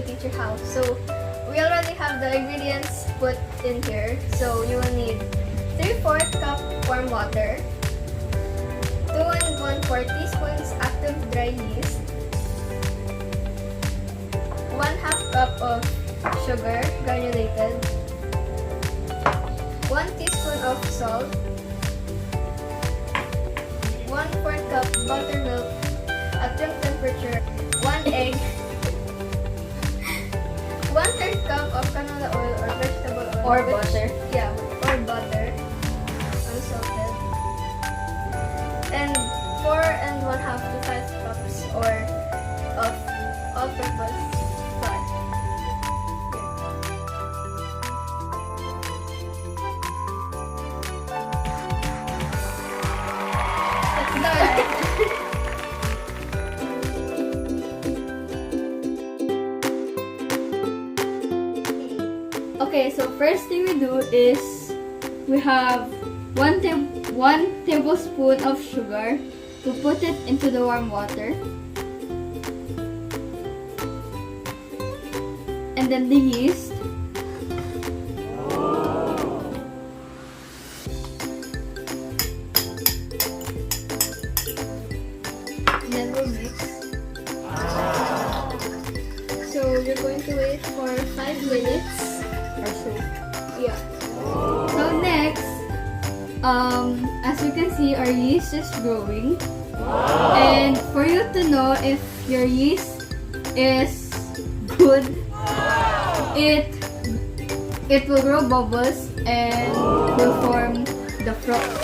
to teach you how. So we already have the ingredients put in here. So you will need 3/4 cup warm water, 2 1/4 teaspoons active dry yeast, 1/2 cup of sugar granulated, 1 teaspoon of salt, 1/4 cup buttermilk at room temperature, 1 egg, 1/3 cup of canola oil or vegetable oil. Or butter. Yeah, or butter, unsalted. And 4 1/2 to 5 cups or of all-purpose flour. Let's start. Okay, so first thing we do is we have 1 tablespoon of sugar. We put it into the warm water. And then the yeast. And then we'll mix. So you're going to wait for 5 minutes. Or so. Yeah. So next, as you can see, our yeast is growing. And for you to know if your yeast is good, it will grow bubbles and will form the froth.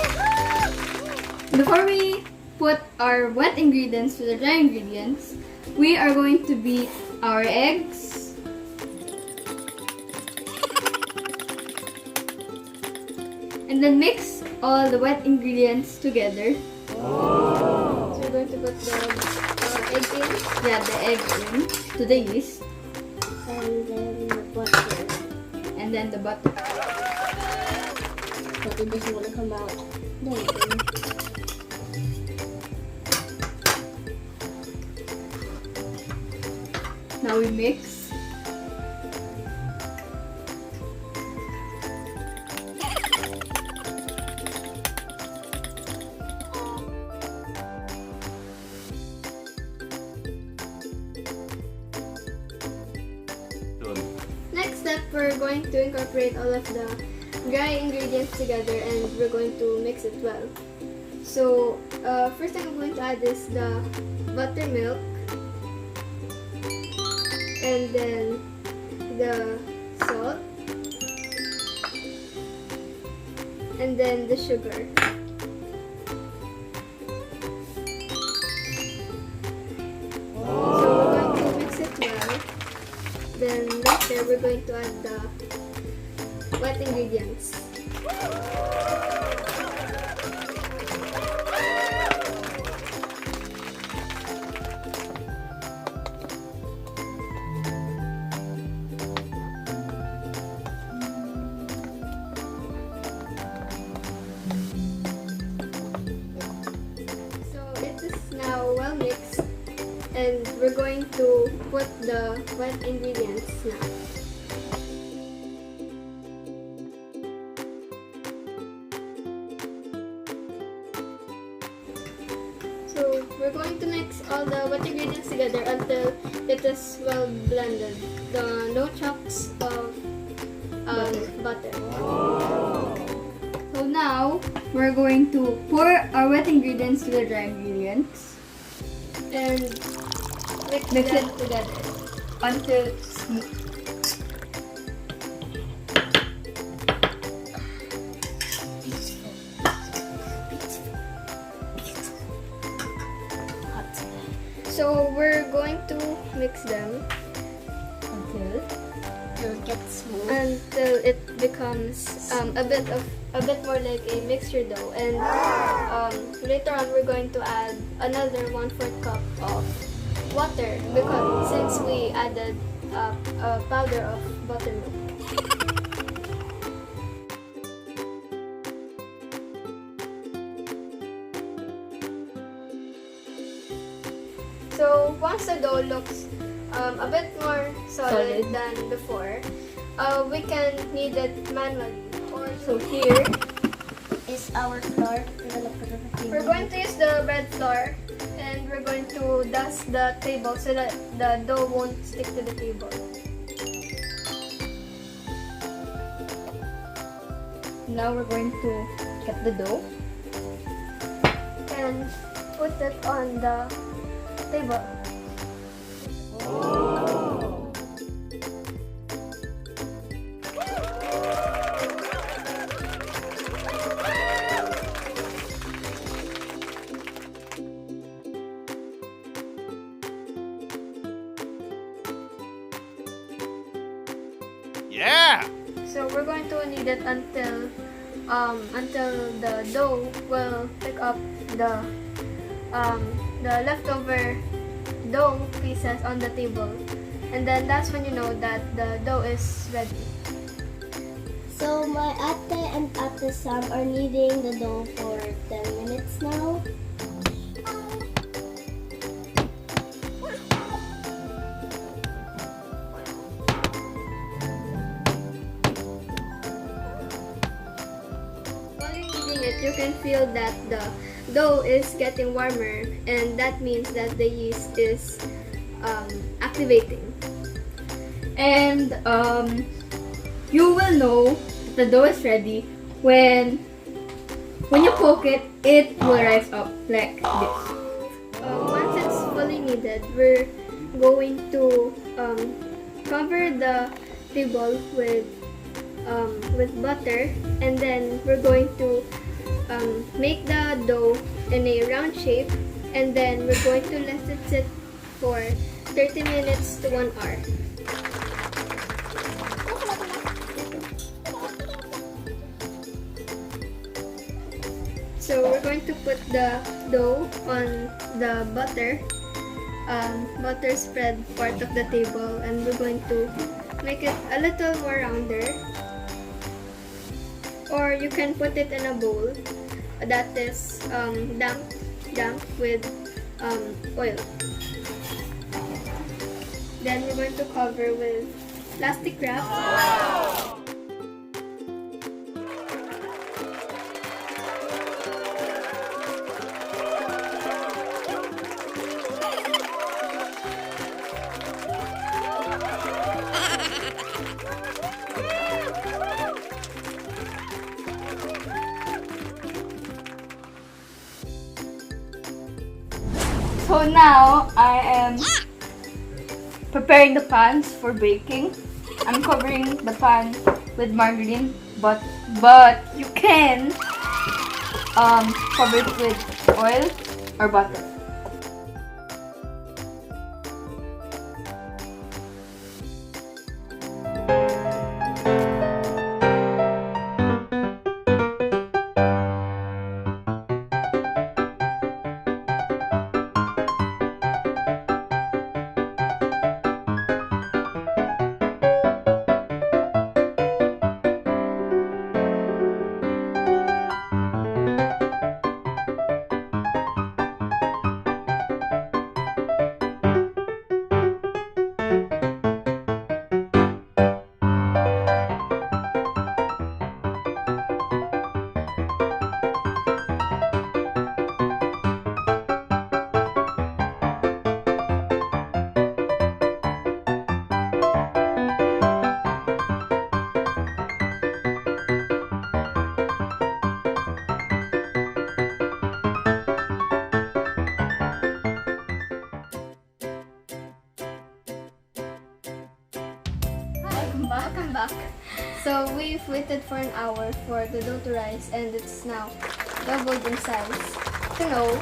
Before we put our wet ingredients to the dry ingredients, we are going to beat our eggs. And then mix all the wet ingredients together. So you're going to put the egg in. Yeah, the egg in to the yeast. And then the butter. And then the butter. But it doesn't want to come out. No. Now we mix. Next step, we're going to incorporate all of the dry ingredients together and we're going to mix it well. So, first thing I'm going to add is the buttermilk. And then the salt. And then the sugar. So we're going to mix it well. Then later we're going to add the wet ingredients. So it is now well mixed and we're going to put the wet ingredients now. So we're going to mix all the wet ingredients together until it is well blended. No chunks of butter. So now we're going to pour our wet ingredients to the dry ingredients And mix them together. until smooth. So we're going to mix them Until it gets smooth until it becomes a bit more like a mixture dough. And later on we're going to add another 1/4 cup of water because since we added a powder of buttermilk. So once the dough looks a bit more solid Solid. than before, we can knead it manually. So here, Is our flour. We're going to use the bread flour and we're going to dust the table so that the dough won't stick to the table. now we're going to get the dough. And put it on the table. Yeah! So we're going to knead it until the dough will pick up the leftover dough pieces on the table, and then that's when you know that the dough is ready. So my ate and ate Sam are kneading the dough for 10 minutes now. While you're kneading it, you can feel that the dough is getting warmer, and that means that the yeast is activating. And you will know that the dough is ready when you poke it, it will rise up like this. Once it's fully kneaded, we're going to cover the table with butter, and then we're going to make the dough in a round shape, and then we're going to let it sit for 30 minutes to 1 hour. So we're going to put the dough on the butter spread part of the table, and we're going to make it a little more rounder. Or you can put it in a bowl that is damp with oil. Then we're going to cover with plastic wrap. So now I am preparing the pans for baking. I'm covering the pan with margarine, but you can cover it with oil or butter. Welcome back. So we've waited for an hour for the dough to rise, and it's now doubled in size. To know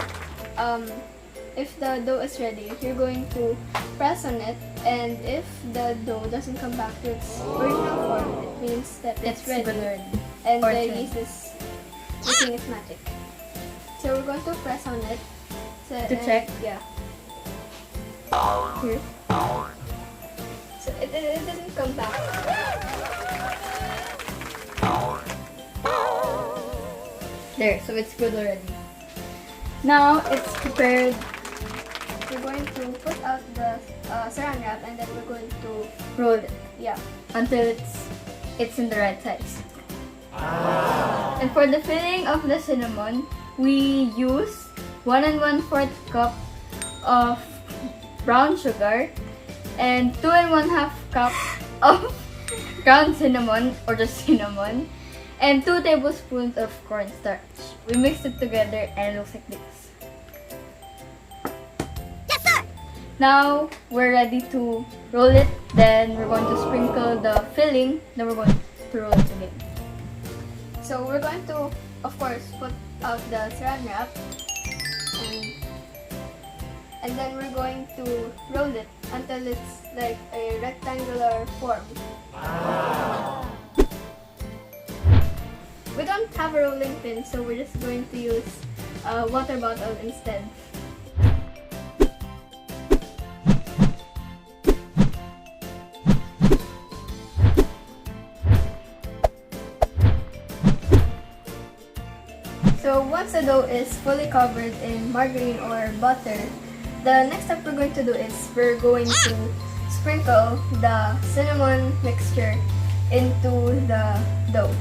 if the dough is ready, you're going to press on it, and if the dough doesn't come back to its original form, it means that it's ready, and Or the it's ready. yeast is making its magic. So we're going to press on it To check? Yeah. Here. So it doesn't come back. There, so it's good already. Now it's prepared we're going to put out the saran wrap, and then we're going to Roll it yeah. until it's in the right size. And for the filling of the cinnamon, we use 1 1/4 cup of brown sugar and 2 1/2 cup of ground cinnamon or just cinnamon and 2 tablespoons of cornstarch. We mix it together and it looks like this. Yes, sir! Now we're ready to roll it. Then we're going to sprinkle the filling. Then we're going to roll it again. So we're going to, of course, put out the saran wrap, and then we're going to roll it until it's like a rectangular form. We don't have a rolling pin, so we're just going to use a water bottle instead. So once the dough is fully covered in margarine or butter, the next step we're going to do is we're going to sprinkle the cinnamon mixture into the dough.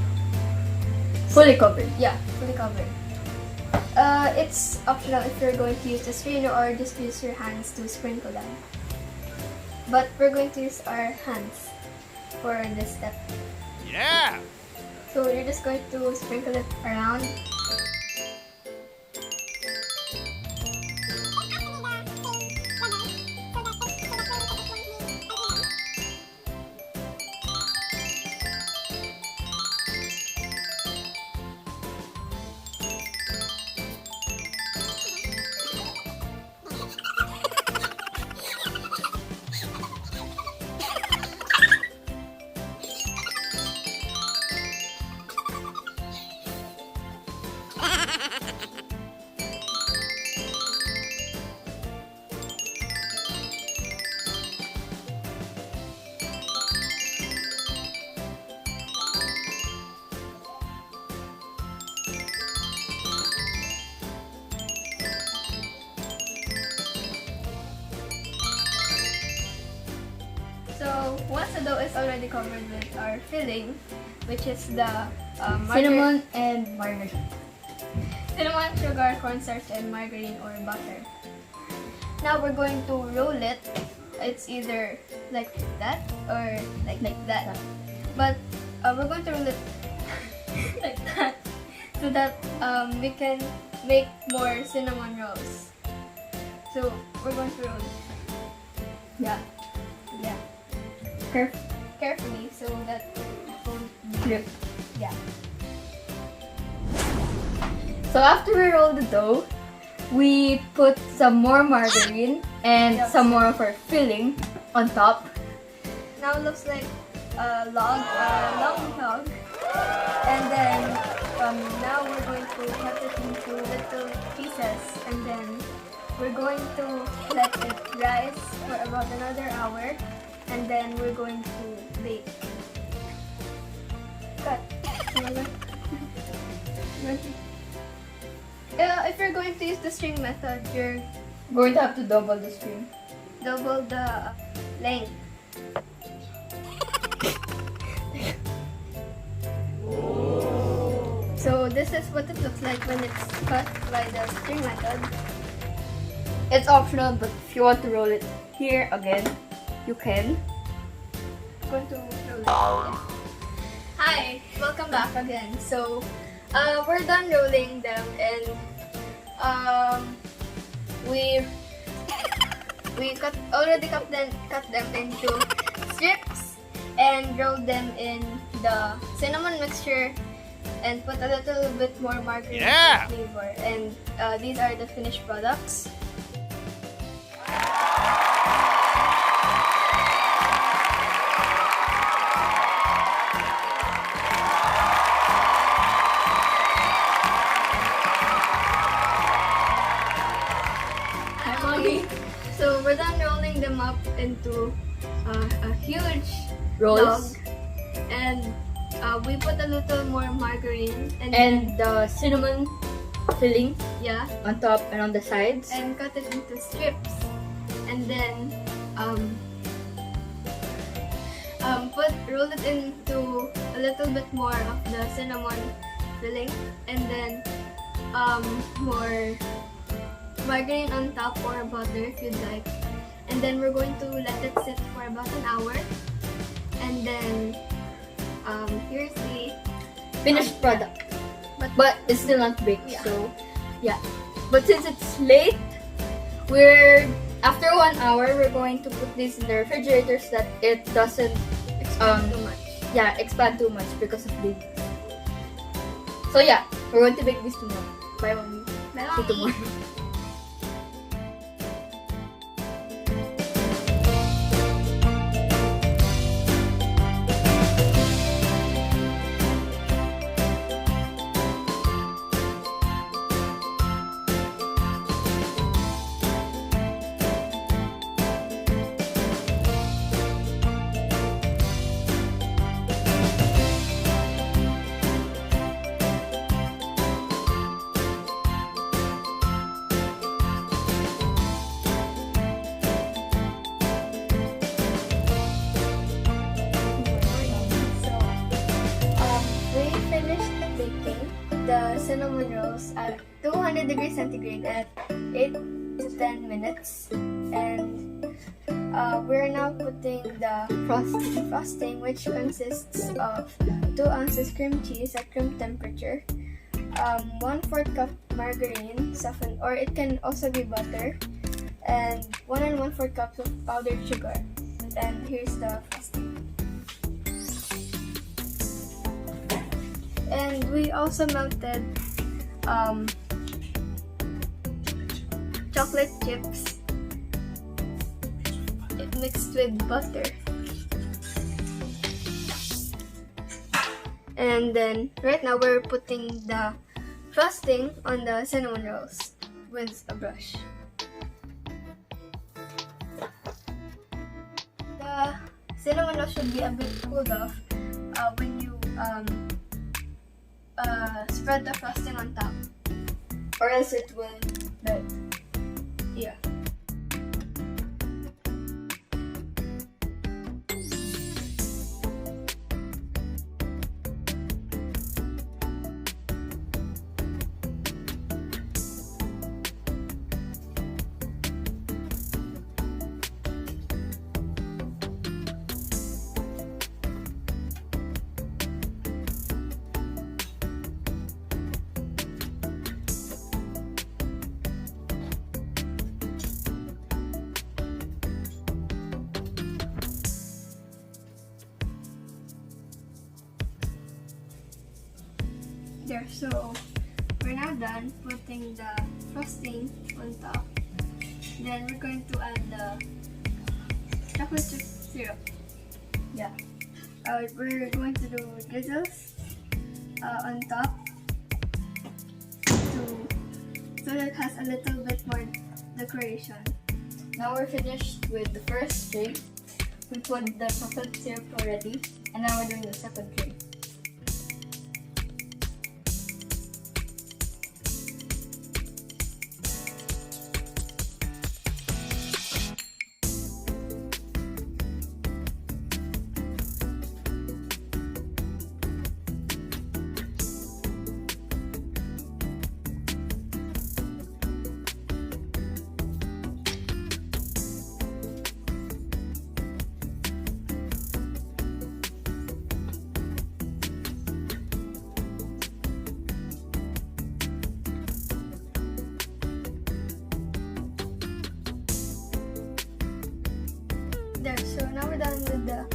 Fully covered. Yeah, fully covered. It's optional if you're going to use a strainer or just use your hands to sprinkle them. But we're going to use our hands for this step. Yeah! So you're just going to sprinkle it around. So once the dough is already covered with our filling, which is the Cinnamon and margarine. cinnamon, sugar, cornstarch, and margarine or butter. Now we're going to roll it. It's either like that or like that. But we're going to roll it like that so that we can make more cinnamon rolls. So we're going to roll it. Yeah. Yeah. Carefully so that it won't Drip. yeah. So after we roll the dough, we put some more margarine and Yes. some more of our filling on top. Now it looks like a long log. And then now we're going to cut it into little pieces, and then we're going to let it rise for about another hour, and then we're going to bake. Cut. If you're going to use the string method, you're We're going to have to double the string. double the length. So this is what it looks like when it's cut by the string method. It's optional, but if you want to roll it here again, you can. I'm going to roll it. Yeah. Hi, welcome back again. So we're done rolling them, and we already cut them into strips and rolled them in the cinnamon mixture and put a little bit more margarine Yeah! for flavor. And these are the finished products. Hi, Molly. So we're done rolling them up into a huge Rolls. log, and we put a little more margarine and And the cinnamon filling yeah, on top and on the sides. and cut it into strips. and then roll it into a little bit more of the cinnamon filling, and then more margarine on top or butter if you'd like. And then we're going to let it sit for about an hour. And then here's the Finished product. but It's still not baked, Yeah. so yeah. But since it's late, after 1 hour, we're going to put this in the refrigerator so that it doesn't too much. expand too much because of baking. So yeah, we're going to bake this tomorrow. Bye, mommy. Bye, See you Mommy. tomorrow. We finished baking the cinnamon rolls at 200 degrees centigrade at 8 to 10 minutes, and we're now putting the frosting, which consists of 2 ounces cream cheese at room temperature, 1/4 cup margarine softened, or it can also be butter, and 1 1/4 cups of powdered sugar. And here's the frosting. And we also melted chocolate chips mixed with butter. And then right now we're putting the frosting on the cinnamon rolls with a brush. The cinnamon roll should be a bit cooled off when you spread the frosting on top, or else it will melt. Yeah. There, so we're now done putting the frosting on top. Then we're going to add the chocolate chip syrup. Yeah. We're going to do drizzles on top so that it has a little bit more decoration. Now we're finished with the first drink. We put the chocolate syrup already, and now we're doing the second drink. There, so now we're done with the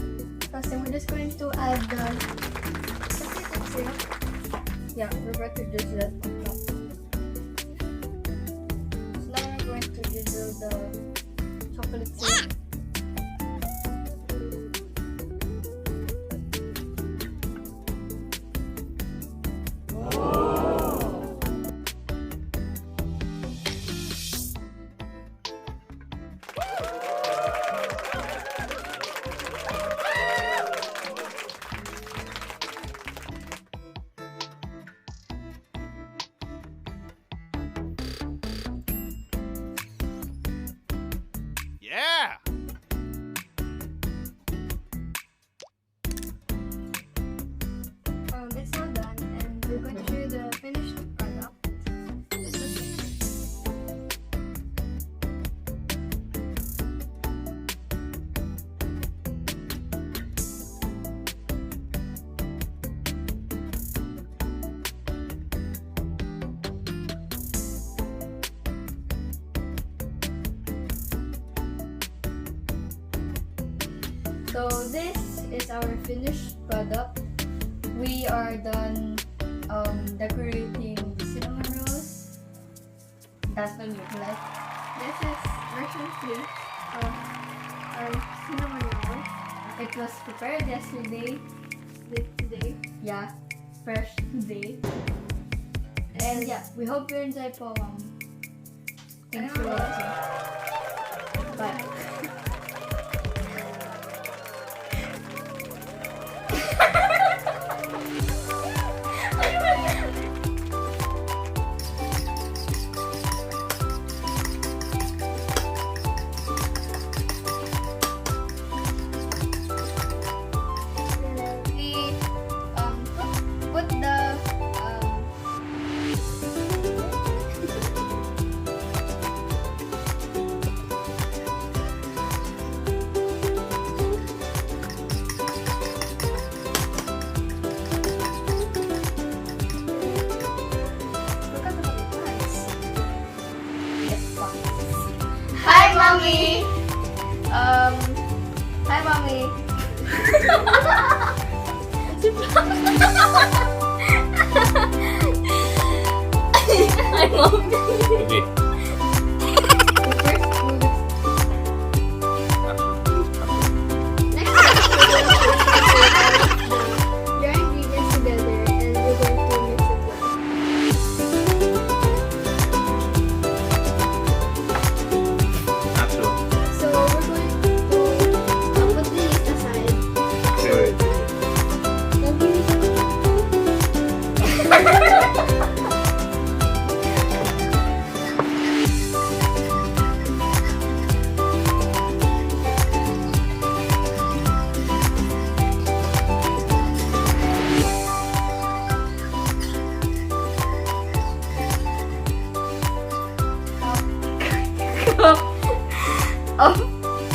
frosting. We're just going to add the chocolate syrup. Yeah, we're going to drizzle it on top. So now we're going to drizzle the chocolate syrup. So this is our finished product. We are done decorating the cinnamon rolls. That's the new left. This is version 3 of our cinnamon roll. It was prepared yesterday. Today. Yeah, fresh today. And yeah, we hope you enjoy po. Thanks for watching. Bye. We put the look at the plants. Hi, mommy. Hi, mommy. Hi, mommy. Okay. Next step, we're going to incorporate the dry ingredients together and we're going to mix it well. Actual. So we're going to put the yeast aside. Wait.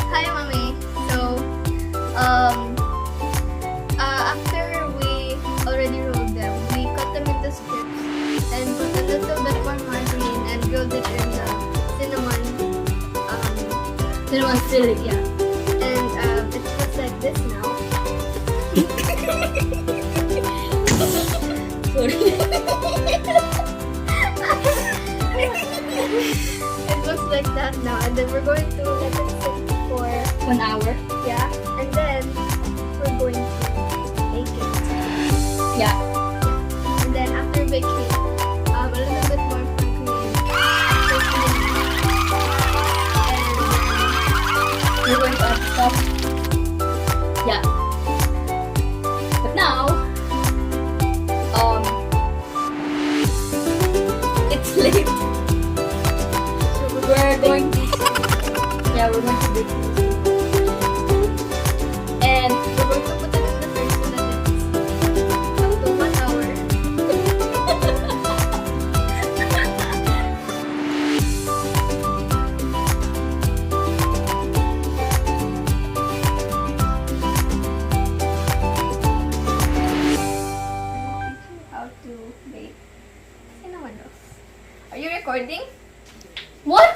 Hi, mommy. So, after we already rolled them, we cut them into strips and put a little bit more margarine and grilled it in the cinnamon filling. Yeah, and it looks like this now. It looks like that now, and then we're going to let it sit for 1 hour. yeah, and then we're going to bake it. Yeah. And then after baking, a little bit more for cream. We're going to add stuff. Yeah. But now, it's late. So We're going to, yeah, we're going to bake this. And we're going to put it in the fridge so that it's up to 1 hour. How to bake cinnamon rolls. Are you recording? what?